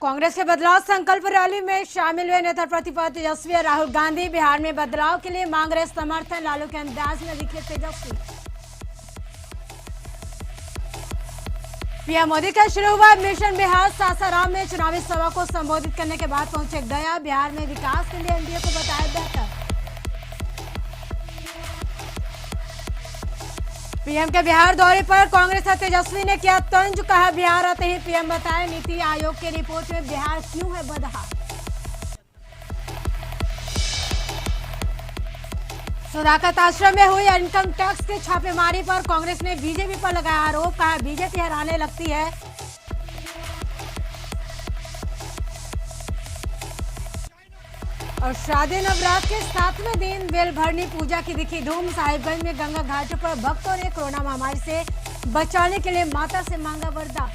कांग्रेस के बदलाव संकल्प रैली में शामिल हुए नेता प्रतिपक्ष तेजस्वी और राहुल गांधी। बिहार में बदलाव के लिए मांग रहे समर्थन। लालू के अंदाज में दिखे तेजस्वी। पीएम मोदी का शुरू हुआ मिशन बिहार। सासाराम में चुनावी सभा को संबोधित करने के बाद पहुंचे गया। बिहार में विकास के लिए एनडीए को बताया बेहतर। पीएम के बिहार दौरे पर कांग्रेस और तेजस्वी ने किया तंज। कहा बिहार आते ही पीएम बताए नीति आयोग की रिपोर्ट में बिहार क्यों है बदहाल। सुधाकर आश्रम में हुई इनकम टैक्स की छापेमारी पर कांग्रेस ने बीजेपी पर लगाया आरोप। कहा बीजेपी हराने लगती है। और शादी नवरात्र के 7वें दिन बेलभरनी पूजा की दिखी धूम। साहिबगंज में गंगा घाट पर भक्तों ने कोरोना महामारी से बचाने के लिए माता से मांगा वरदान।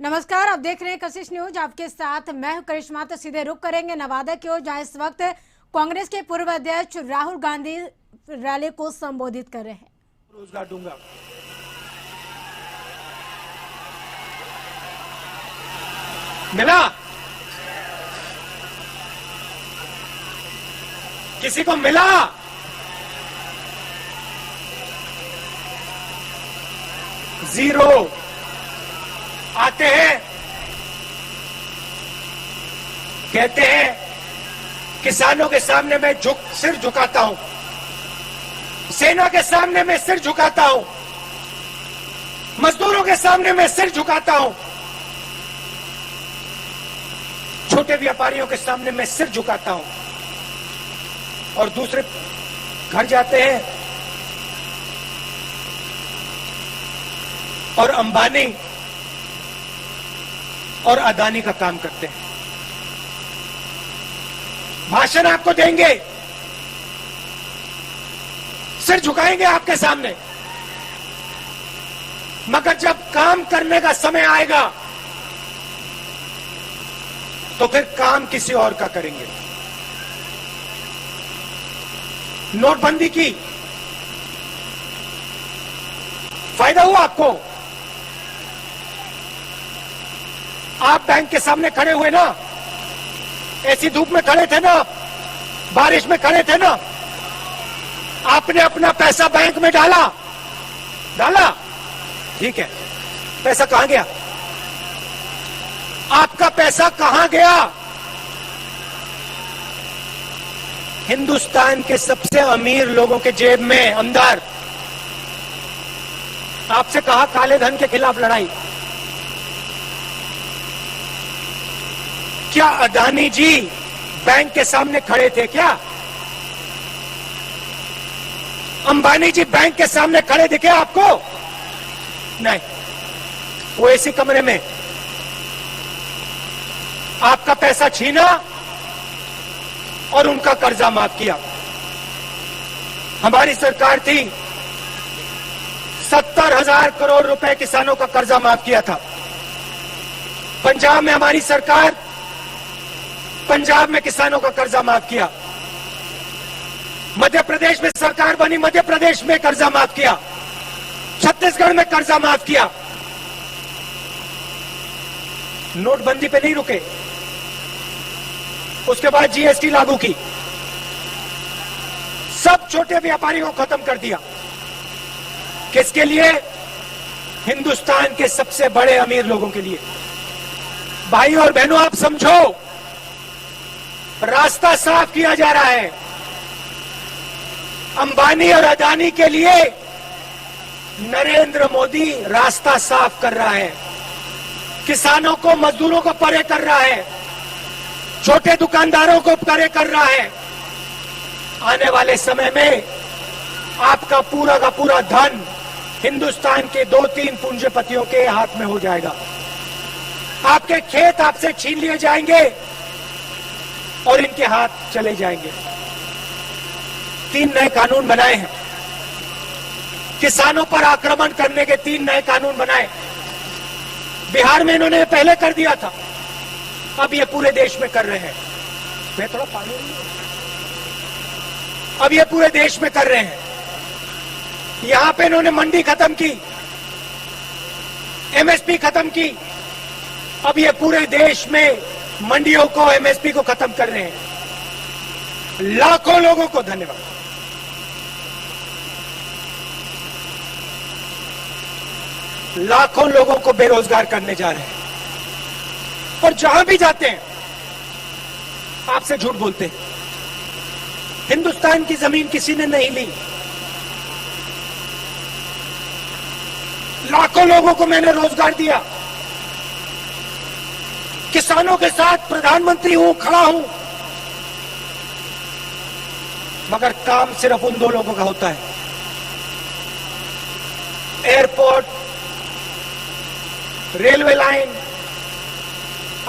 नमस्कार, आप देख रहे हैं कशिश न्यूज। आपके साथ मैं हूं करिश्मा। तो सीधे रुक करेंगे नवादा की ओर, जहां इस वक्त कांग्रेस के पूर्व अध्यक्ष राहुल गांधी रैली को संबोधित कर रहे हैं। रोजगार दूंगा, मिला? किसी को मिला? जीरो। आते हैं, कहते हैं किसानों के सामने मैं सिर झुकाता हूं, सेना के सामने मैं सिर झुकाता हूं, मजदूरों के सामने मैं सिर झुकाता हूं, छोटे व्यापारियों के सामने मैं सिर झुकाता हूं। और दूसरे घर जाते हैं और अंबानी और अदानी का काम करते हैं। भाषण आपको देंगे, सिर झुकाएंगे आपके सामने, मगर जब काम करने का समय आएगा तो फिर काम किसी और का करेंगे। नोटबंदी की फायदा हुआ आपको? आप बैंक के सामने खड़े हुए ना, ऐसी धूप में खड़े थे ना, बारिश में खड़े थे ना, आपने अपना पैसा बैंक में डाला, ठीक है, पैसा कहां गया? आपका पैसा कहां गया? हिंदुस्तान के सबसे अमीर लोगों के जेब में अंदर। आपसे कहा काले धन के खिलाफ लड़ाई। क्या अदानी जी बैंक के सामने खड़े थे क्या? अंबानी जी बैंक के सामने खड़े दिखे आपको? नहीं, वो ऐसे कमरे में आपका पैसा छीना और उनका कर्जा माफ किया। हमारी सरकार थी, 70,000 करोड़ रुपए किसानों का कर्जा माफ किया था। पंजाब में हमारी सरकार, पंजाब में किसानों का कर्जा माफ किया। मध्य प्रदेश में सरकार बनी, मध्य प्रदेश में कर्जा माफ किया। छत्तीसगढ़ में कर्जा माफ किया। नोटबंदी पे नहीं रुके, उसके बाद जीएसटी लागू की, सब छोटे व्यापारियों को खत्म कर दिया। किसके लिए? हिंदुस्तान के सबसे बड़े अमीर लोगों के लिए। भाई और बहनों, आप समझो, रास्ता साफ किया जा रहा है। अंबानी और अदानी के लिए नरेंद्र मोदी रास्ता साफ कर रहा है। किसानों को, मजदूरों को परे कर रहा है, छोटे दुकानदारों को परे कर रहा है। आने वाले समय में आपका पूरा का पूरा धन हिंदुस्तान के 2-3 पूंजीपतियों के हाथ में हो जाएगा। आपके खेत आपसे छीन लिए जाएंगे और इनके हाथ चले जाएंगे। 3 नए कानून बनाए हैं, किसानों पर आक्रमण करने के 3 नए कानून बनाए। बिहार में इन्होंने पहले कर दिया था, अब ये पूरे देश में कर रहे हैं। मैं थोड़ा पानी, अब ये पूरे देश में कर रहे हैं। यहां पे इन्होंने मंडी खत्म की, एमएसपी खत्म की। अब ये पूरे देश में मंडियों को, एमएसपी को खत्म कर रहे हैं। लाखों लोगों को धन्यवाद। लाखों लोगों को बेरोजगार करने जा रहे हैं और जहां भी जाते हैं आपसे झूठ बोलते हैं। हिंदुस्तान की जमीन किसी ने नहीं ली। लाखों लोगों को मैंने रोजगार दिया। किसानों के साथ प्रधानमंत्री हूं, खड़ा हूं, मगर काम सिर्फ उन दो लोगों का होता है। एयरपोर्ट, रेलवे लाइन,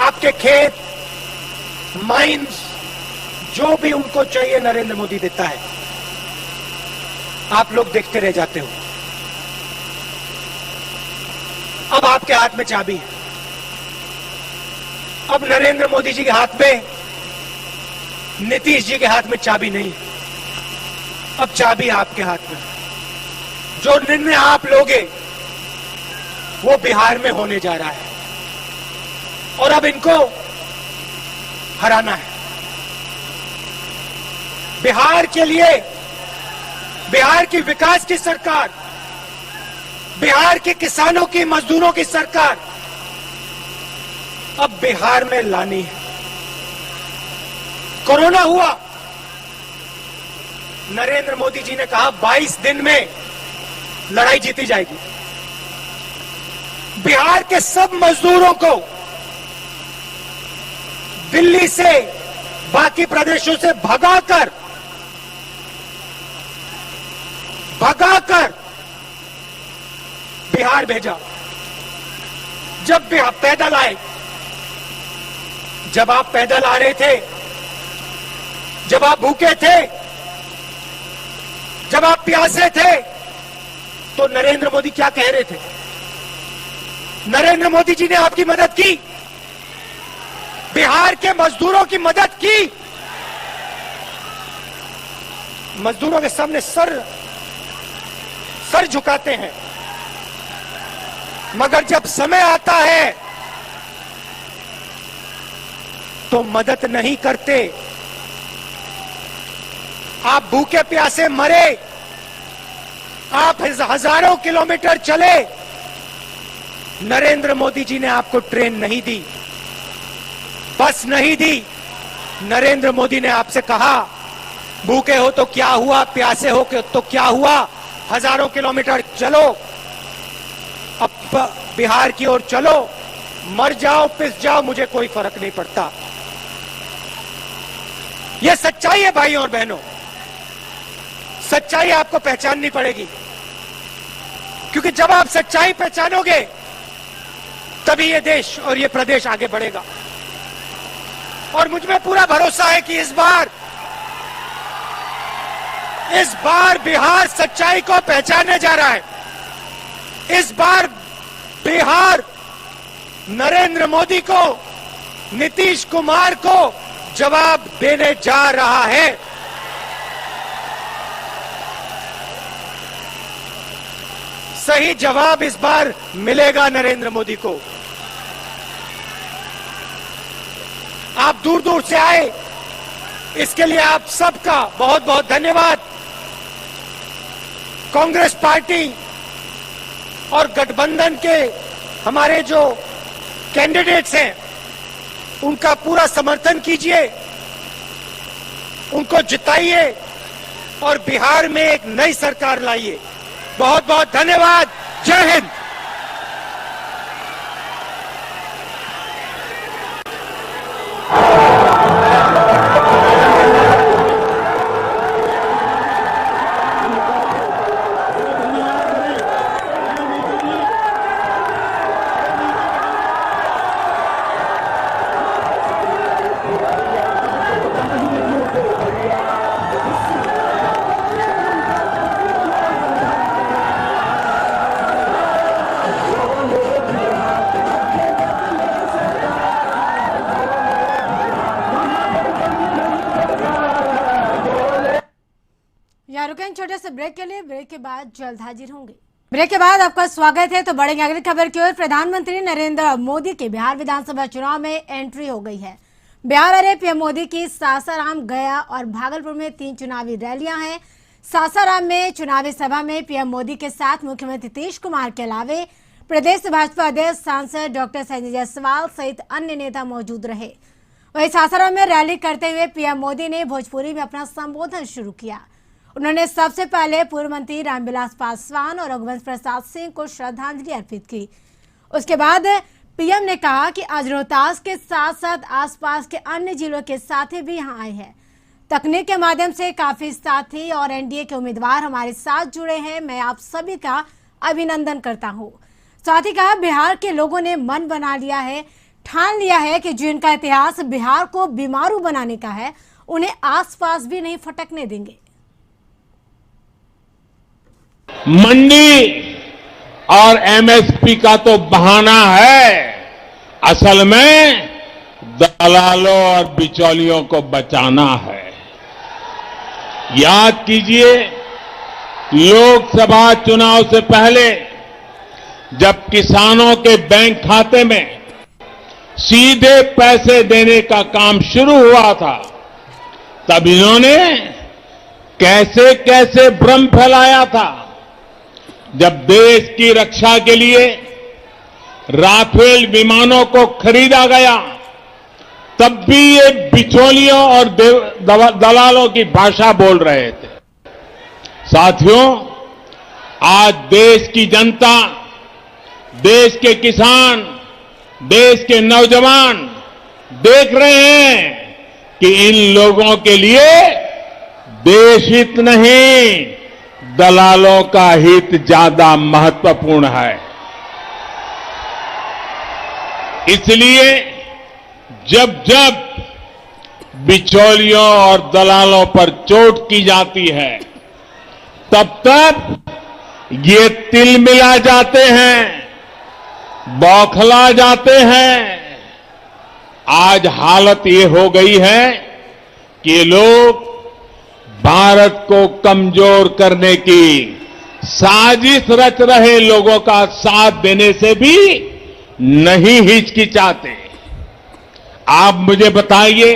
आपके खेत, माइंस, जो भी उनको चाहिए नरेंद्र मोदी देता है। आप लोग देखते रह जाते हो। अब आपके हाथ में चाबी है। अब नरेंद्र मोदी जी के हाथ में, नीतीश जी के हाथ में चाबी नहीं है। अब चाबी आपके हाथ में। जो निर्णय आप लोगे वो बिहार में होने जा रहा है और अब इनको हराना है। बिहार के लिए, बिहार की विकास की सरकार, बिहार के किसानों की, मजदूरों की सरकार अब बिहार में लानी है। कोरोना हुआ, नरेंद्र मोदी जी ने कहा 22 दिन में लड़ाई जीती जाएगी। बिहार के सब मजदूरों को दिल्ली से, बाकी प्रदेशों से भगाकर बिहार भेजा। जब भी आप पैदल आए, जब आप पैदल आ रहे थे, जब आप भूखे थे, जब आप प्यासे थे, तो नरेंद्र मोदी क्या कह रहे थे? नरेंद्र मोदी जी ने आपकी मदद की, बिहार के मजदूरों की मदद की। मजदूरों के सामने सर झुकाते हैं, मगर जब समय आता है तो मदद नहीं करते। आप भूखे प्यासे मरे, आप हजारों किलोमीटर चले, नरेंद्र मोदी जी ने आपको ट्रेन नहीं दी, बस नहीं दी। नरेंद्र मोदी ने आपसे कहा भूखे हो तो क्या हुआ, प्यासे हो तो क्या हुआ, हजारों किलोमीटर चलो, अब बिहार की ओर चलो, मर जाओ, पिस जाओ, मुझे कोई फर्क नहीं पड़ता। यह सच्चाई है भाइयों और बहनों। सच्चाई आपको पहचाननी पड़ेगी, क्योंकि जब आप सच्चाई पहचानोगे तभी ये देश और ये प्रदेश आगे बढ़ेगा। और मुझ में पूरा भरोसा है कि इस बार बिहार सच्चाई को पहचानने जा रहा है। इस बार बिहार नरेंद्र मोदी को, नीतीश कुमार को जवाब देने जा रहा है। सही जवाब इस बार मिलेगा नरेंद्र मोदी को। आप दूर दूर से आए, इसके लिए आप सबका बहुत बहुत धन्यवाद। कांग्रेस पार्टी और गठबंधन के हमारे जो कैंडिडेट्स हैं उनका पूरा समर्थन कीजिए, उनको जिताइए और बिहार में एक नई सरकार लाइए। बहुत बहुत धन्यवाद। जय हिंद। इस ब्रेक के लिए। ब्रेक के बाद जल्द हाजिर होंगे। ब्रेक के बाद आपका स्वागत है। तो बढ़ेंगे अगली खबर की ओर। प्रधानमंत्री नरेंद्र मोदी के बिहार विधानसभा चुनाव में एंट्री हो गई है। बिहार आ रहे पीएम मोदी की सासाराम, गया और भागलपुर में 3 चुनावी रैलियां हैं। सासाराम में चुनावी सभा में पीएम मोदी के साथ मुख्यमंत्री नीतीश कुमार के अलावे प्रदेश भाजपा अध्यक्ष सांसद डॉक्टर संजय जायसवाल सहित अन्य नेता मौजूद रहे। वहीं सासाराम में रैली करते हुए पीएम मोदी ने भोजपुरी में अपना संबोधन शुरू किया। उन्होंने सबसे पहले पूर्व मंत्री रामविलास पासवान और रघुवंश प्रसाद सिंह को श्रद्धांजलि अर्पित की। उसके बाद पीएम ने कहा कि आज रोहतास के साथ साथ आसपास के अन्य जिलों के साथी भी यहां आए हैं। तकनीक के माध्यम से काफी साथी और एनडीए के उम्मीदवार हमारे साथ जुड़े हैं। मैं आप सभी का अभिनंदन करता हूं। साथ ही कहा, बिहार के लोगों ने मन बना लिया है, ठान लिया है कि जिनका इतिहास बिहार को बीमारू बनाने का है, उन्हें आसपास भी नहीं फटकने देंगे। मंडी और एमएसपी का तो बहाना है, असल में दलालों और बिचौलियों को बचाना है। याद कीजिए, लोकसभा चुनाव से पहले जब किसानों के बैंक खाते में सीधे पैसे देने का काम शुरू हुआ था, तब इन्होंने कैसे कैसे भ्रम फैलाया था। जब देश की रक्षा के लिए राफेल विमानों को खरीदा गया, तब भी ये बिचौलियों और दलालों की भाषा बोल रहे थे। साथियों, आज देश की जनता, देश के किसान, देश के नौजवान देख रहे हैं कि इन लोगों के लिए देश हित नहीं, दलालों का हित ज्यादा महत्वपूर्ण है। इसलिए जब जब बिचौलियों और दलालों पर चोट की जाती है, तब तब ये तिलमिला जाते हैं, बौखला जाते हैं। आज हालत ये हो गई है कि ये लोग भारत को कमजोर करने की साजिश रच रहे लोगों का साथ देने से भी नहीं हिचकिचाते। आप मुझे बताइए,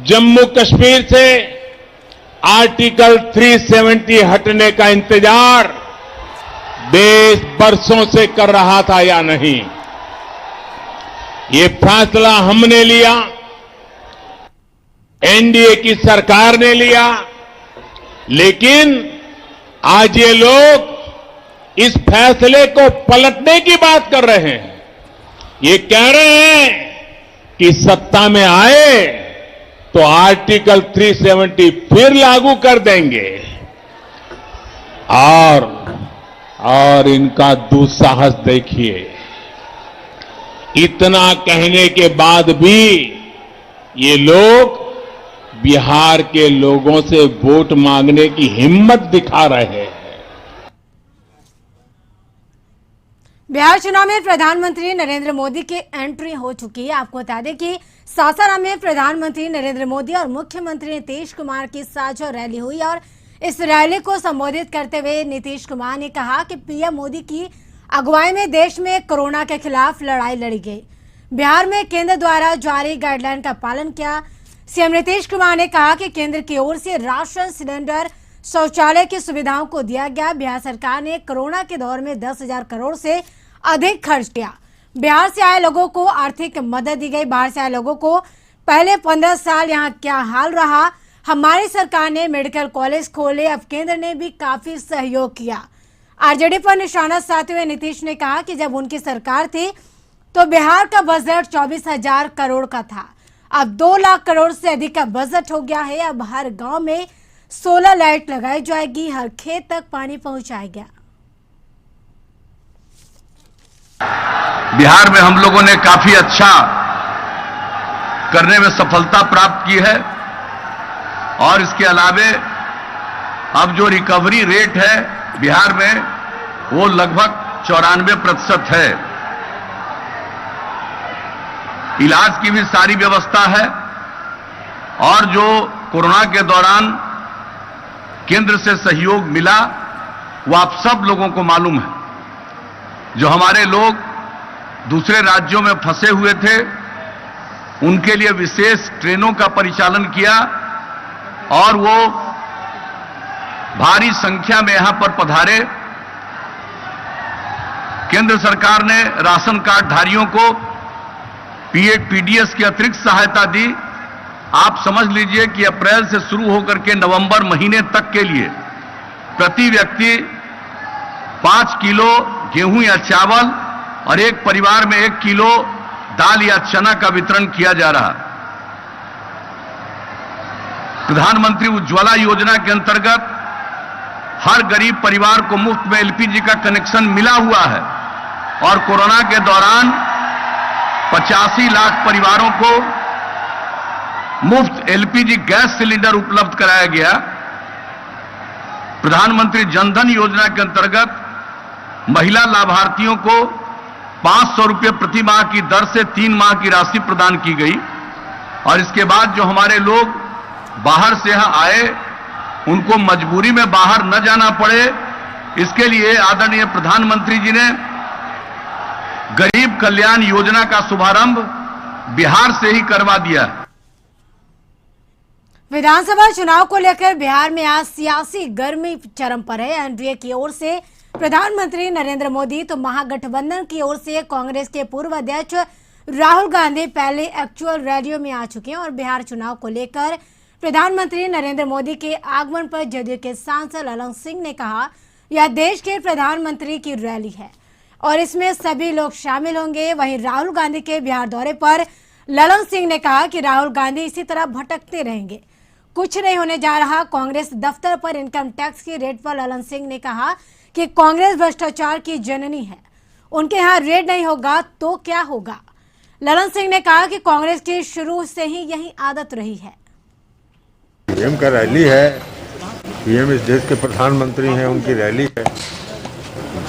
जम्मू कश्मीर से आर्टिकल 370 हटने का इंतजार देश बरसों से कर रहा था या नहीं? ये फैसला हमने लिया, एनडीए की सरकार ने लिया, लेकिन आज ये लोग इस फैसले को पलटने की बात कर रहे हैं। ये कह रहे हैं कि सत्ता में आए तो आर्टिकल 370 फिर लागू कर देंगे। और इनका दुस्साहस देखिए, इतना कहने के बाद भी ये लोग बिहार के लोगों से वोट मांगने की हिम्मत दिखा रहे हैं। बिहार चुनाव में प्रधानमंत्री नरेंद्र मोदी की एंट्री हो चुकी है। आपको बता दें कि सासाराम में प्रधानमंत्री नरेंद्र मोदी और मुख्यमंत्री नीतीश कुमार की साझा रैली हुई और इस रैली को संबोधित करते हुए नीतीश कुमार ने कहा कि पीएम मोदी की अगुवाई में देश में कोरोना के खिलाफ लड़ाई लड़ी गई। बिहार में केंद्र द्वारा जारी गाइडलाइन का पालन किया। सीएम नीतीश कुमार ने कहा कि केंद्र की ओर से राशन, सिलेंडर, शौचालय की सुविधाओं को दिया गया। बिहार सरकार ने कोरोना के दौर में 10,000 करोड़ से अधिक खर्च किया। बिहार से आए लोगों को आर्थिक मदद दी गई। बाहर से आए लोगों को पहले 15 साल यहाँ क्या हाल रहा। हमारी सरकार ने मेडिकल कॉलेज खोले, अब केंद्र ने भी काफी सहयोग किया। आरजेडी पर निशाना साधते हुए नीतीश ने कहा कि जब उनकी सरकार थी तो बिहार का बजट 24,000 करोड़ का था, अब 2 लाख करोड़ से अधिक का बजट हो गया है। अब हर गांव में सोलर लाइट लगाई जाएगी, हर खेत तक पानी पहुंचाया गया। बिहार में हम लोगों ने काफी अच्छा करने में सफलता प्राप्त की है और इसके अलावे अब जो रिकवरी रेट है बिहार में वो लगभग 94% है। इलाज की भी सारी व्यवस्था है और जो कोरोना के दौरान केंद्र से सहयोग मिला वो आप सब लोगों को मालूम है। जो हमारे लोग दूसरे राज्यों में फंसे हुए थे उनके लिए विशेष ट्रेनों का परिचालन किया और वो भारी संख्या में यहां पर पधारे। केंद्र सरकार ने राशन कार्ड धारियों को पीडीएस की अतिरिक्त सहायता दी। आप समझ लीजिए कि अप्रैल से शुरू होकर के नवंबर महीने तक के लिए प्रति व्यक्ति 5 किलो गेहूं या चावल और एक परिवार में 1 किलो दाल या चना का वितरण किया जा रहा। प्रधानमंत्री उज्ज्वला योजना के अंतर्गत हर गरीब परिवार को मुफ्त में एलपीजी का कनेक्शन मिला हुआ है और कोरोना के दौरान 85 लाख परिवारों को मुफ्त एलपीजी गैस सिलेंडर उपलब्ध कराया गया। प्रधानमंत्री जनधन योजना के अंतर्गत महिला लाभार्थियों को 500 रुपये प्रति माह की दर से 3 माह की राशि प्रदान की गई। और इसके बाद जो हमारे लोग बाहर से यहां आए उनको मजबूरी में बाहर न जाना पड़े, इसके लिए आदरणीय प्रधानमंत्री जी ने गरीब कल्याण योजना का शुभारंभ बिहार से ही करवा दिया। विधानसभा चुनाव को लेकर बिहार में आज सियासी गर्मी चरम पर है। एनडीए की ओर से प्रधानमंत्री नरेंद्र मोदी तो महागठबंधन की ओर से कांग्रेस के पूर्व अध्यक्ष राहुल गांधी पहले एक्चुअल रैलियों में आ चुके हैं और बिहार चुनाव को लेकर प्रधानमंत्री नरेंद्र मोदी के आगमन पर जदयू के सांसद ललन सिंह ने कहा, यह देश के प्रधानमंत्री की रैली है और इसमें सभी लोग शामिल होंगे। वहीं राहुल गांधी के बिहार दौरे पर ललन सिंह ने कहा कि राहुल गांधी इसी तरह भटकते रहेंगे, कुछ नहीं होने जा रहा। कांग्रेस दफ्तर पर इनकम टैक्स की रेड पर ललन सिंह ने कहा कि कांग्रेस भ्रष्टाचार की जननी है, उनके यहाँ रेड नहीं होगा तो क्या होगा। ललन सिंह ने कहा कि कांग्रेस की शुरू से ही यही आदत रही है। पीएम का रैली है, पीएम इस देश के प्रधानमंत्री हैं, उनकी रैली है,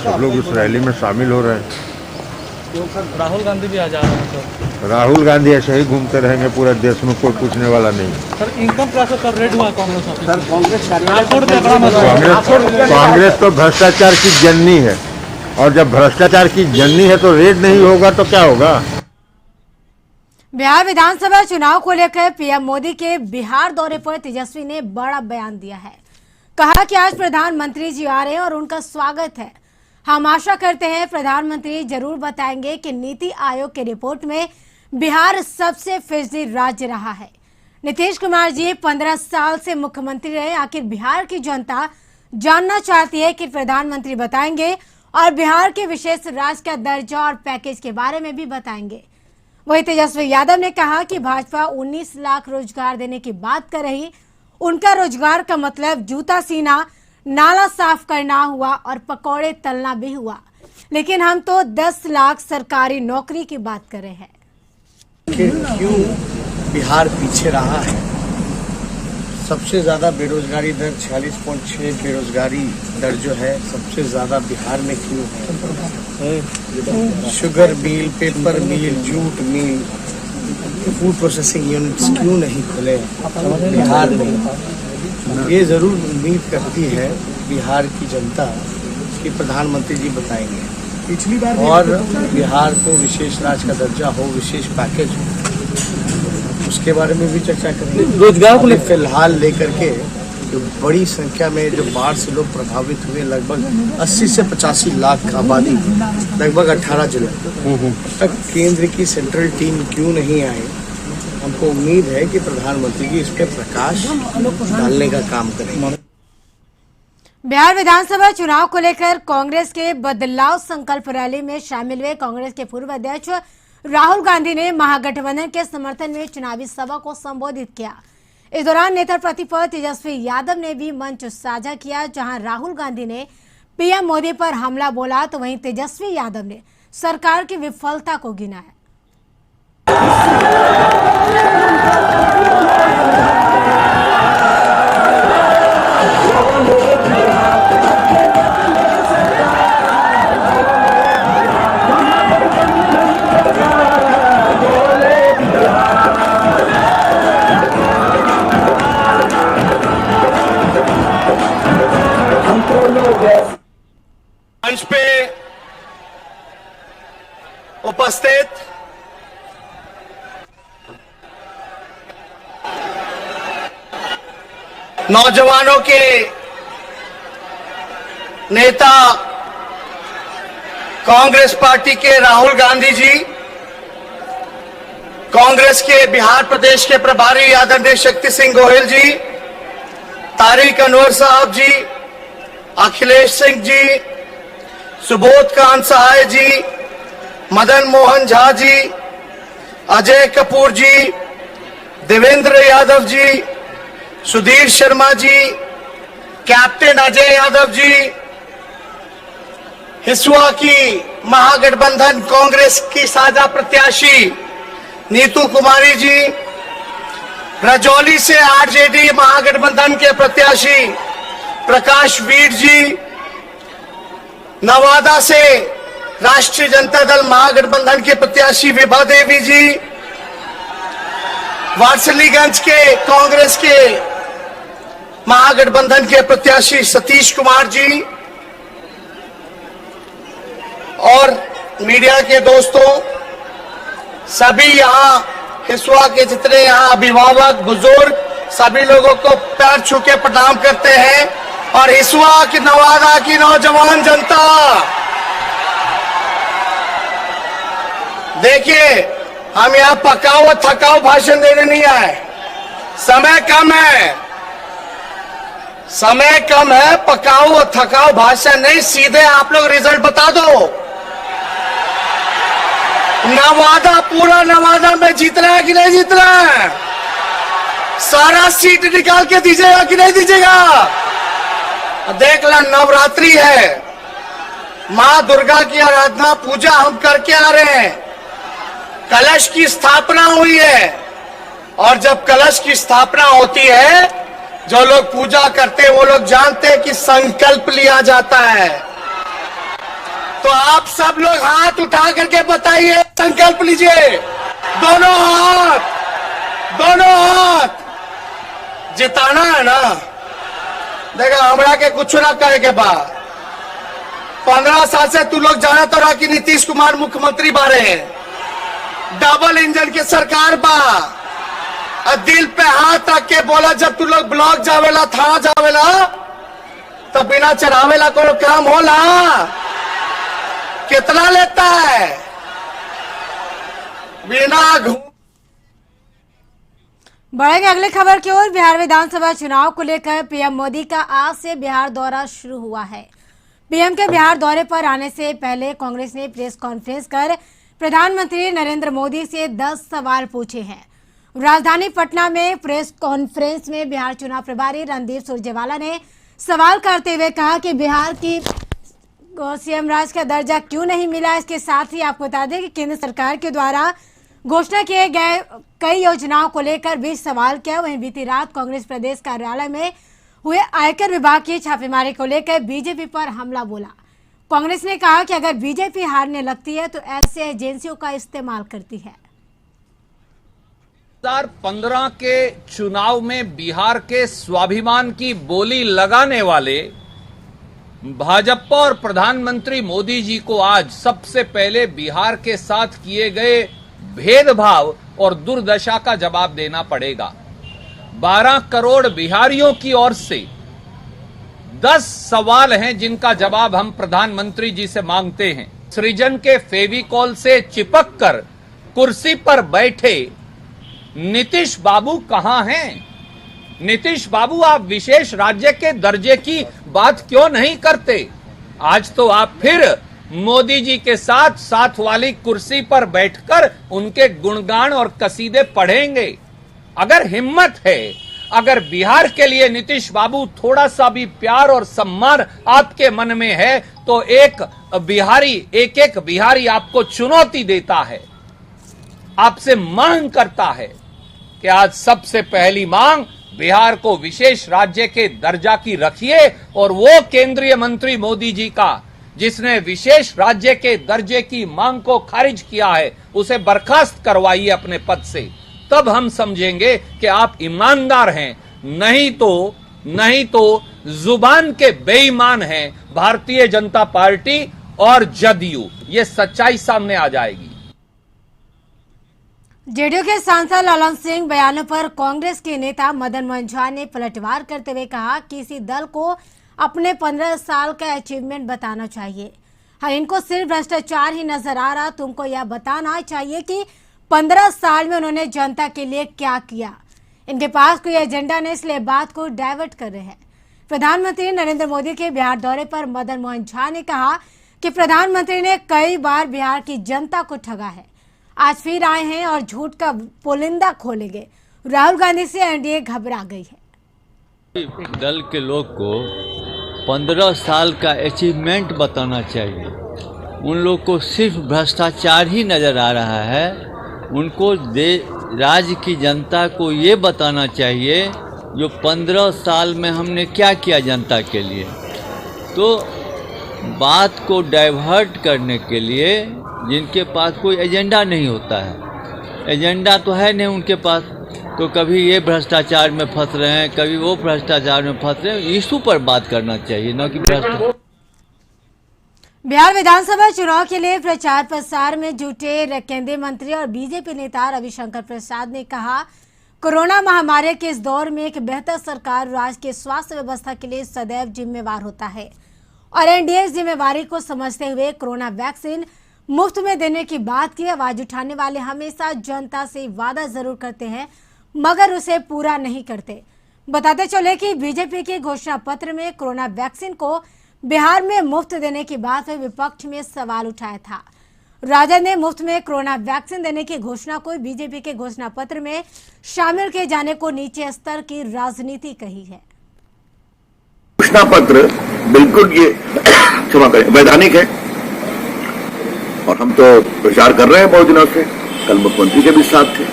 सब लोग उस रैली में शामिल हो रहे हैं। तो सर राहुल गांधी भी आ जा रहे हैं सर। राहुल गांधी ऐसे ही घूमते रहेंगे पूरे देश में, कोई पूछने वाला नहीं। सर इनकम टैक्स का रेड हुआ कांग्रेस ऑफिस। सर कांग्रेस तो भ्रष्टाचार की जननी है और जब भ्रष्टाचार की जननी है तो रेड नहीं होगा तो क्या होगा। बिहार विधानसभा चुनाव को लेकर पीएम मोदी के बिहार दौरे पर तेजस्वी ने बड़ा बयान दिया है। कहा कि आज प्रधानमंत्री जी आ रहे हैं और उनका स्वागत है। हम आशा करते हैं प्रधानमंत्री जरूर बताएंगे कि नीति आयोग की रिपोर्ट में बिहार सबसे फीसदी राज्य रहा है। नीतीश कुमार जी 15 साल से मुख्यमंत्री रहे, आखिर बिहार की जनता जानना चाहती है कि प्रधानमंत्री बताएंगे और बिहार के विशेष राज्य का दर्जा और पैकेज के बारे में भी बताएंगे। वहीं तेजस्वी यादव ने कहा कि भाजपा 19 लाख रोजगार देने की बात कर रही, उनका रोजगार का मतलब जूता सीना, नाला साफ करना हुआ और पकौड़े तलना भी हुआ, लेकिन हम तो 10 लाख सरकारी नौकरी की बात कर रहे हैं। क्यों बिहार पीछे रहा है? सबसे ज्यादा बेरोजगारी दर 46.6 बेरोजगारी दर जो है सबसे ज्यादा बिहार में क्यों है? Sugar mill, paper mill, jute mill, food processing units क्यों नहीं खुले बिहार में? ये जरूर उम्मीद करती है बिहार की जनता कि प्रधानमंत्री जी बताएंगे पिछली बार और बिहार को विशेष राज्य का दर्जा हो, विशेष पैकेज हो, उसके बारे में भी चर्चा करेंगे। रोजगार को फिलहाल लेकर के जो बड़ी संख्या में जो बाढ़ से लोग प्रभावित हुए, लगभग 80 से 85 लाख आबादी, लगभग 18 जिले तक केंद्र की सेंट्रल टीम क्यों नहीं आई? हमको उम्मीद है कि प्रधानमंत्री जी इस पर प्रकाश डालने का काम करेंगे। बिहार विधानसभा चुनाव को लेकर कांग्रेस के बदलाव संकल्प रैली में शामिल हुए कांग्रेस के पूर्व अध्यक्ष राहुल गांधी ने महागठबंधन के समर्थन में चुनावी सभा को संबोधित किया। इस दौरान नेता प्रतिपक्ष तेजस्वी यादव ने भी मंच साझा किया, जहां राहुल गांधी ने पीएम मोदी पर हमला बोला तो वहीं तेजस्वी यादव ने सरकार की विफलता को गिनाया। मंच पे उपस्थित नौजवानों के नेता कांग्रेस पार्टी के राहुल गांधी जी, कांग्रेस के बिहार प्रदेश के प्रभारी आदरणीय शक्ति सिंह गोहिल जी, तारिक अनवर साहब जी, अखिलेश सिंह जी, सुबोध कांत सहाय जी, मदन मोहन झा जी, अजय कपूर जी, देवेंद्र यादव जी, सुधीर शर्मा जी, कैप्टन अजय यादव जी, हिसुआ की महागठबंधन कांग्रेस की साझा प्रत्याशी नीतू कुमारी जी, रजौली से आरजेडी महागठबंधन के प्रत्याशी प्रकाश वीर जी, नवादा से राष्ट्रीय जनता दल महागठबंधन के प्रत्याशी विभा देवी जी, वारसलीगंज के कांग्रेस के महागठबंधन के प्रत्याशी सतीश कुमार जी और मीडिया के दोस्तों, सभी यहाँ हिसुआ के जितने यहाँ अभिभावक बुजुर्ग सभी लोगों को पैर छू के प्रणाम करते हैं। और हिसुआ की नवादा की नौजवान जनता, देखिए हम यहाँ पकाओ थकाओ भाषण देने नहीं आए, समय कम है, समय कम है, पकाओ थकाओ भाषण नहीं, सीधे आप लोग रिजल्ट बता दो। नवादा, पूरा नवादा में जीतना है कि नहीं जीतना है? सारा सीट निकाल के दीजिएगा कि नहीं दीजिएगा? देख ला, नवरात्रि है, माँ दुर्गा की आराधना पूजा हम करके आ रहे हैं, कलश की स्थापना हुई है, और जब कलश की स्थापना होती है, जो लोग पूजा करते हैं वो लोग जानते हैं कि संकल्प लिया जाता है। तो आप सब लोग हाथ उठा करके बताइए, संकल्प लीजिए, दोनों हाथ, दोनों हाथ। जिताना है ना? देखा, हमरा के कुछ ना कहे के बाद 15 साल से तू लोग जाना तो रहा कि नीतीश कुमार मुख्यमंत्री बारे हैं, डबल इंजन की सरकार बा, दिल पे हाथ रख के बोला, जब तू लोग ब्लॉक जावेला, थाना जावेला, तो बिना चढ़ावेला कोई काम होला? कितना लेता है बिना घूम। बढ़ेंगे अगली खबर की ओर। बिहार विधानसभा चुनाव को लेकर पीएम मोदी का आज से बिहार दौरा शुरू हुआ है। पीएम के बिहार दौरे पर आने से पहले कांग्रेस ने प्रेस कॉन्फ्रेंस कर प्रधानमंत्री नरेंद्र मोदी से 10 सवाल पूछे हैं। राजधानी पटना में प्रेस कॉन्फ्रेंस में बिहार चुनाव प्रभारी रणदीप सुरजेवाला ने सवाल करते हुए कहा कि बिहार की सीएम राज का दर्जा क्यों नहीं मिला। इसके साथ ही आपको बता दें कि केंद्र सरकार के द्वारा घोषणा किए गए कई योजनाओं को लेकर भी सवाल किया। वहीं बीती रात कांग्रेस प्रदेश कार्यालय में हुए आयकर विभाग की छापेमारी को लेकर बीजेपी पर हमला बोला। कांग्रेस ने कहा कि अगर बीजेपी हारने लगती है तो ऐसे एजेंसियों का इस्तेमाल करती है। 2015 के चुनाव में बिहार के स्वाभिमान की बोली लगाने वाले भाजपा और प्रधानमंत्री मोदी जी को आज सबसे पहले बिहार के साथ किए गए भेदभाव और दुर्दशा का जवाब देना पड़ेगा। 12 करोड़ बिहारियों की ओर से 10 सवाल हैं जिनका जवाब हम प्रधानमंत्री जी से मांगते हैं। सृजन के फेविकॉल से चिपक कर कुर्सी पर बैठे नीतीश बाबू कहां हैं? नीतीश बाबू, आप विशेष राज्य के दर्जे की बात क्यों नहीं करते? आज तो आप फिर मोदी जी के साथ साथ वाली कुर्सी पर बैठकर उनके गुणगान और कसीदे पढ़ेंगे। अगर हिम्मत है, अगर बिहार के लिए नीतीश बाबू थोड़ा सा भी प्यार और सम्मान आपके मन में है तो एक एक बिहारी आपको चुनौती देता है, आपसे मांग करता है कि आज सबसे पहली मांग बिहार को विशेष राज्य के दर्जा की रखिए और वो केंद्रीय मंत्री मोदी जी का जिसने विशेष राज्य के दर्जे की मांग को खारिज किया है उसे बर्खास्त करवाइए अपने पद से। तब हम समझेंगे कि आप ईमानदार हैं। नहीं तो जुबान के बेईमान हैं भारतीय जनता पार्टी और जदयू। ये सच्चाई सामने आ जाएगी। जेडीयू के सांसद ललन सिंह बयानों पर कांग्रेस के नेता मदन मोहन झा ने पलटवार करते हुए कहा कि किसी दल को अपने 15 साल का अचीवमेंट बताना चाहिए। हाँ, इनको सिर्फ भ्रष्टाचार ही नजर आ रहा, तुमको यह बताना चाहिए कि 15 साल में उन्होंने जनता के लिए क्या किया। इनके पास कोई एजेंडा नहीं, इसलिए बात को डाइवर्ट कर रहे हैं। प्रधानमंत्री नरेंद्र मोदी के बिहार दौरे पर मदन मोहन झा ने कहा कि प्रधानमंत्री ने कई बार बिहार की जनता को ठगा है, आज फिर आए हैं और झूठ का पुलिंदा खोलेंगे। राहुल गांधी से एनडीए घबरा गई है। दल के लोग को 15 साल का अचीवमेंट बताना चाहिए। उन लोग को सिर्फ भ्रष्टाचार ही नज़र आ रहा है। उनको राज्य की जनता को ये बताना चाहिए जो 15 साल में हमने क्या किया जनता के लिए। तो बात को डाइवर्ट करने के लिए जिनके पास कोई एजेंडा नहीं होता है, एजेंडा तो है नहीं उनके पास, तो कभी ये भ्रष्टाचार में फंस रहे हैं, कभी वो भ्रष्टाचार में फंस रहे हैं। इशू पर बात करना चाहिए, न कि भ्रष्टाचार। बिहार विधानसभा चुनाव के लिए प्रचार प्रसार में जुटे केंद्रीय मंत्री और बीजेपी नेता रविशंकर प्रसाद ने कहा, कोरोना महामारी के इस दौर में एक बेहतर सरकार राज्य के स्वास्थ्य व्यवस्था के लिए सदैव जिम्मेवार होता है और एनडीए इस जिम्मेवारी को समझते हुए कोरोना वैक्सीन मुफ्त में देने की बात की। आवाज उठाने वाले हमेशा जनता से वादा जरूर करते हैं मगर उसे पूरा नहीं करते। बताते चले कि बीजेपी के घोषणा पत्र में कोरोना वैक्सीन को बिहार में मुफ्त देने की बात पर विपक्ष में सवाल उठाया था। राजद ने मुफ्त में कोरोना वैक्सीन देने की घोषणा को बीजेपी के घोषणा पत्र में शामिल किए जाने को नीचे स्तर की राजनीति कही है। घोषणा पत्र बिल्कुल ये क्षमा करें वैधानिक है और हम तो प्रचार कर रहे हैं बहुत दिनों से। कल मुख्यमंत्री के भी साथ थे।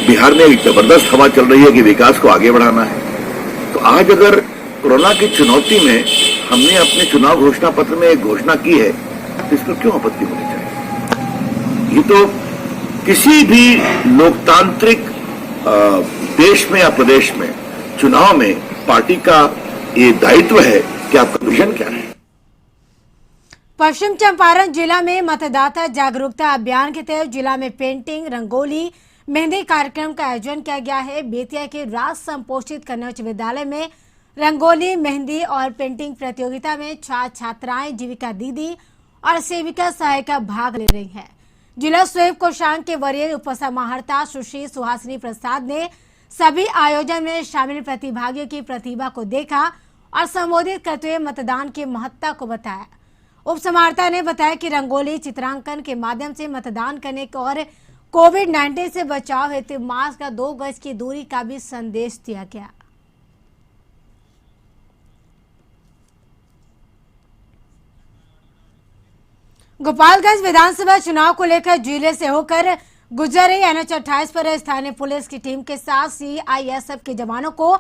बिहार में एक जबरदस्त हवा चल रही है कि विकास को आगे बढ़ाना है। तो आज अगर कोरोना की चुनौती में हमने अपने चुनाव घोषणा पत्र में एक घोषणा की है तो इस पर क्यों आपत्ति होनी चाहिए। ये तो किसी भी लोकतांत्रिक देश में या प्रदेश में चुनाव में पार्टी का ये दायित्व है कि आपका विजन क्या है। पश्चिम चंपारण जिला में मतदाता जागरूकता अभियान के तहत जिला में पेंटिंग, रंगोली, मेहंदी कार्यक्रम का आयोजन किया गया है। बेतिया के राज संपोषित कन्या उच्च विद्यालय में रंगोली, मेहंदी और पेंटिंग प्रतियोगिता में छात्र छात्राएं, जीविका दीदी और सेविका सहायिका भाग ले रही हैं। जिला स्वीप कोषांग के वरीय उपसमाहर्ता सुश्री सुहासिनी प्रसाद ने सभी आयोजन में शामिल प्रतिभागियों की प्रतिभा को देखा और संबोधित करते हुए मतदान की महत्ता को बताया। उपसमाहर्ता ने बताया कि रंगोली चित्रांकन के माध्यम से मतदान करने और कोविड-19 से बचाव हेतु मास्क का 2 गज की दूरी का भी संदेश दिया गया। गोपालगंज विधानसभा चुनाव को लेकर जिले से होकर गुजर रही NH 28 पर स्थानीय पुलिस की टीम के साथ CISF के जवानों को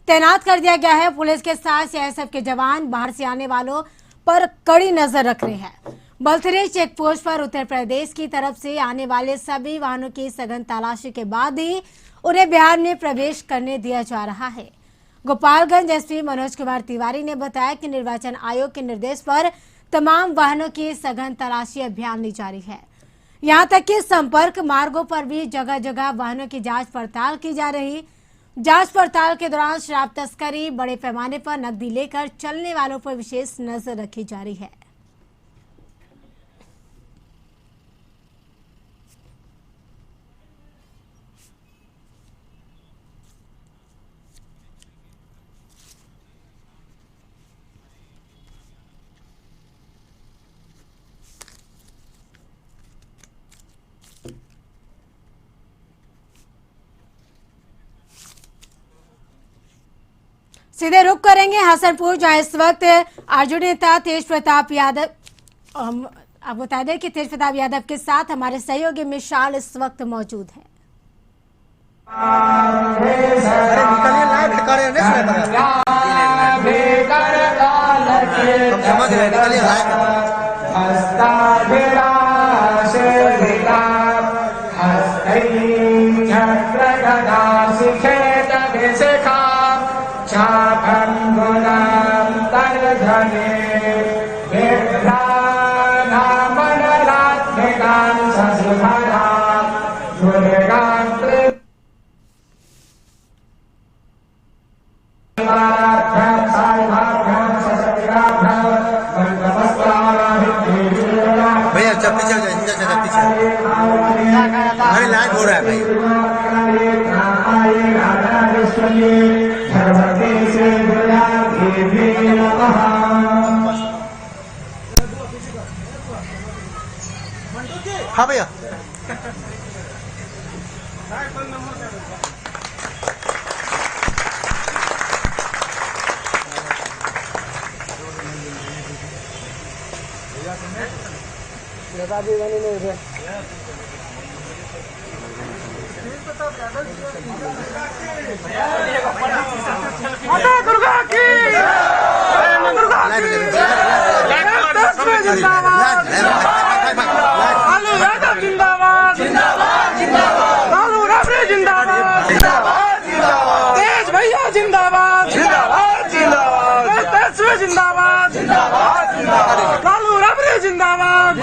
तैनात कर दिया गया है। पुलिस के साथ CISF के जवान बाहर से आने वालों पर कड़ी नजर रख रहे हैं। बलथरी चेक पोस्ट पर उत्तर प्रदेश की तरफ से आने वाले सभी वाहनों की सघन तलाशी के बाद ही उन्हें बिहार में प्रवेश करने दिया जा रहा है। गोपालगंज SP मनोज कुमार तिवारी ने बताया कि निर्वाचन आयोग के निर्देश पर तमाम वाहनों की सघन तलाशी अभियान ली जारी है। यहां तक कि संपर्क मार्गों पर भी जगह जगह वाहनों की जांच पड़ताल की जा रही। जांच पड़ताल के दौरान शराब तस्करी, बड़े पैमाने पर नकदी लेकर चलने वालों पर विशेष नजर रखी जा रही है। सीधे रुक करेंगे हसनपुर, जहां इस वक्त आरजेडी नेता तेज प्रताप यादव, आप बता दें कि तेज प्रताप यादव के साथ हमारे सहयोगी मिशाल इस वक्त मौजूद है। छापन गुना भैया जब पीछे पीछे अरे लाइव हो रहा है भाई। हाँ भैया माता दुर्गा की लालू यादव जिंदाबाद लालू राबड़ी जिंदाबाद तेज भैया जिंदाबाद तेजस्वी जिंदाबाद लालू राबड़ी जिंदाबाद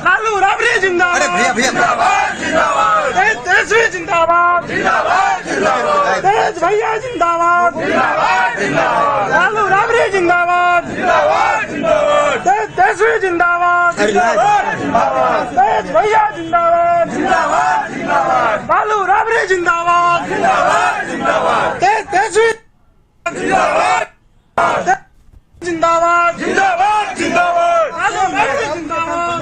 लालू राबड़ी जिंदाबाद तेजस्वी जिंदाबाद तेज भैया जिंदाबाद लालू राबड़ी जिंदाबाद तेजस्वी जिंदाबाद तेज भैया जिंदाबाद लालू राबड़ी जिंदाबाद तेजस्वी जिंदाबाद जिंदाबाद लालू राबड़ी जिंदाबाद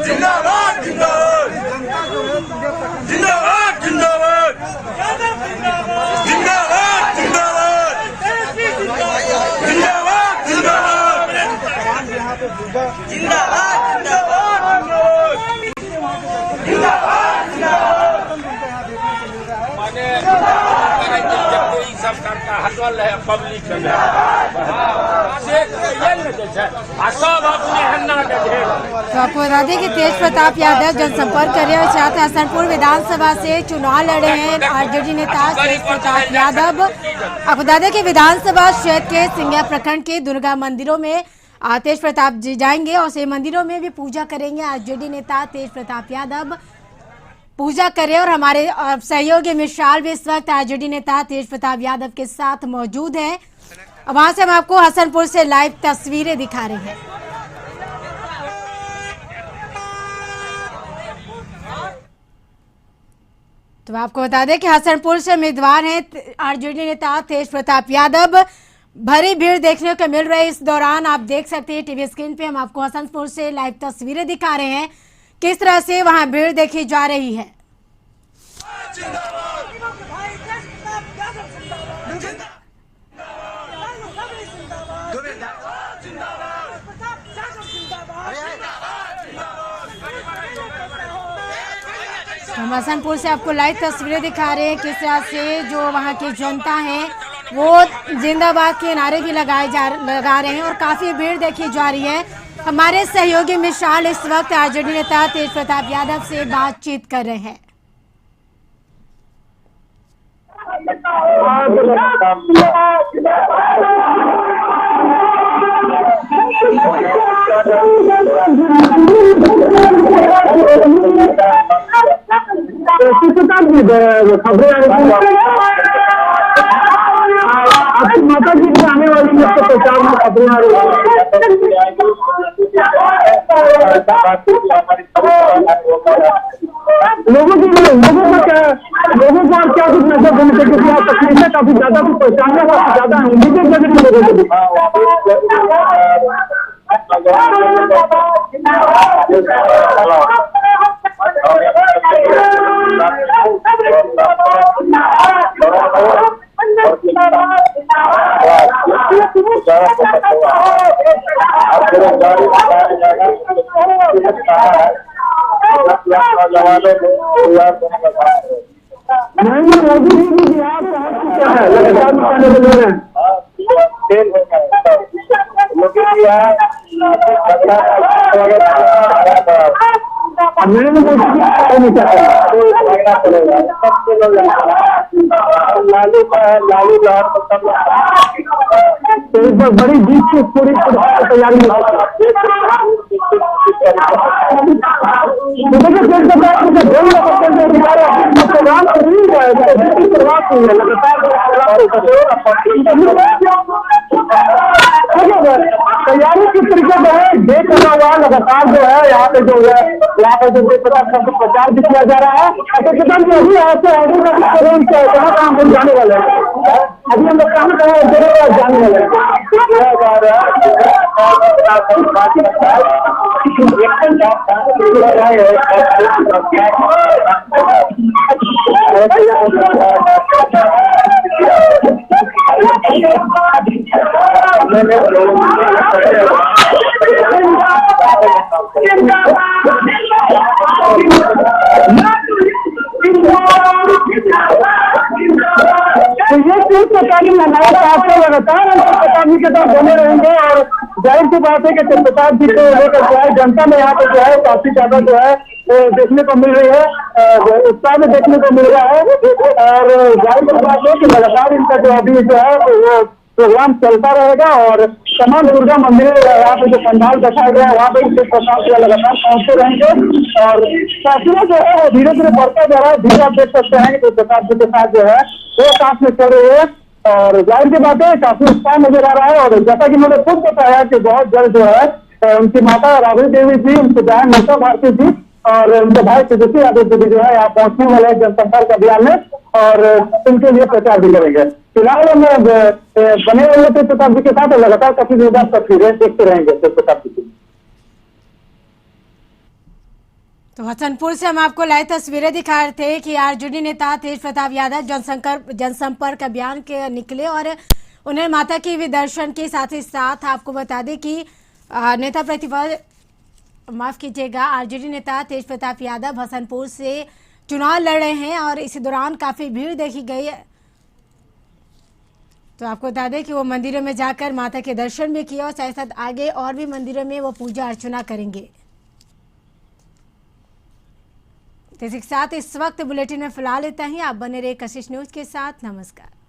तो आपको बता दें कि तेज प्रताप यादव जनसंपर्क कर रहे हैं और साथ हसनपुर विधानसभा से चुनाव लड़े हैं आरजेडी नेता तेज प्रताप यादव। आपको बता दें कि विधानसभा क्षेत्र के सिंघिया प्रखंड के दुर्गा मंदिरों में तेज प्रताप जी जाएंगे और से मंदिरों में भी पूजा करेंगे। आरजेडी नेता तेज प्रताप यादव पूजा करें और हमारे सहयोगी मिशाल भी इस वक्त आरजेडी नेता तेज प्रताप यादव के साथ मौजूद हैं। वहां से हम आपको हसनपुर से लाइव तस्वीरें दिखा रहे हैं। तो आपको बता दें कि हसनपुर से उम्मीदवार हैं आरजेडी नेता तेज प्रताप यादव। भरी भीड़ देखने को मिल रही है। इस दौरान आप देख सकते हैं टीवी स्क्रीन पे हम आपको हसनपुर से लाइव तस्वीरें दिखा रहे हैं किस तरह से वहां भीड़ देखी जा रही है। हम हसनपुर से आपको लाइव तस्वीरें दिखा रहे हैं किस तरह से जो वहां की जनता है वो जिंदाबाद के नारे भी लगा रहे हैं और काफी भीड़ देखी जा रही है। हमारे सहयोगी मिशाल इस वक्त आरजेडी नेता तेज प्रताप यादव से बातचीत कर रहे हैं। माता जी की आने वाली प्रचार में खबरें आ रही लोगों को क्या कुछ नजर देने के तकलीफ है काफी ज्यादा कुछ पहचानने वाला ज्यादा है लीजिए जगह मोदी जी भी बिहार पहुंच चुका है लगातार लालू तो इस बार बड़ी जीत की पूरी तैयारी है। प्रोग्राम तैयारी किस तरीके से है देख रहा हुआ लगातार जो है यहाँ पे जो प्रचार भी किया जा रहा है। तो किसान जो अभी यहाँ से कहाँ हम लोग जाने वाले हैं, अभी हम लोग कहाँ जाने वाले हैं। तो ये चीज प्रतापी आपको लगातार प्रतापी के साथ बने रहेंगे और जाहिर सी बात है कि प्रताप जी को लेकर जो है जनता में यहाँ पे जो है काफी ज्यादा जो है देखने को मिल रही है, उत्साह में देखने को मिल रहा है। और जाहिर सी बात है कि लगातार इनका जो अभी जो है वो प्रोग्राम चलता रहेगा और तमाम दुर्गा मंदिर यहाँ पे जो पंडाल रखा गया है वहाँ पे इस प्रताप जो लगातार पहुंचते रहेंगे और काफिला जो है वो धीरे धीरे बढ़ता जा रहा है। धीरे आप देख सकते हैं कि प्रताप जी के साथ जो है वो साथ में चल रही है और जाहिर की बात है काफी उत्साह नजर आ रहा है। और जैसा कि मैंने खुद बताया कि बहुत जल्द जो है उनकी माता राबड़ी देवी जी, उनकी बहन मीसा भारती जी और उनके भाई तेजस्वी यादव जी भी जो है यहाँ पहुंचने वाले हैं जनसंपर्क अभियान में और इनके लिए प्रचार भी करेंगे। फिलहाल हम बने हुए थे प्रताप जी के साथ लगातार काफी जोरदार तस्वीरें देखते रहेंगे प्रताप जी की। तो हसनपुर से हम आपको लाइव तस्वीरें दिखा रहे थे कि आरजेडी नेता तेज प्रताप यादव जनसंपर्क अभियान के निकले और उन्हें माता के भी दर्शन के साथ ही साथ आपको बता दें कि नेता प्रतिपक्ष माफ कीजिएगा आरजेडी नेता तेज प्रताप यादव हसनपुर से चुनाव लड़ रहे हैं और इसी दौरान काफी भीड़ देखी गई है। तो आपको बता दें कि वो मंदिरों में जाकर माता के दर्शन भी किए और साथ साथ आगे और भी मंदिरों में वो पूजा अर्चना करेंगे। तो इसी के साथ इस वक्त बुलेटिन में फिलहाल इतना ही। आप बने रहे कशिश न्यूज के साथ। नमस्कार।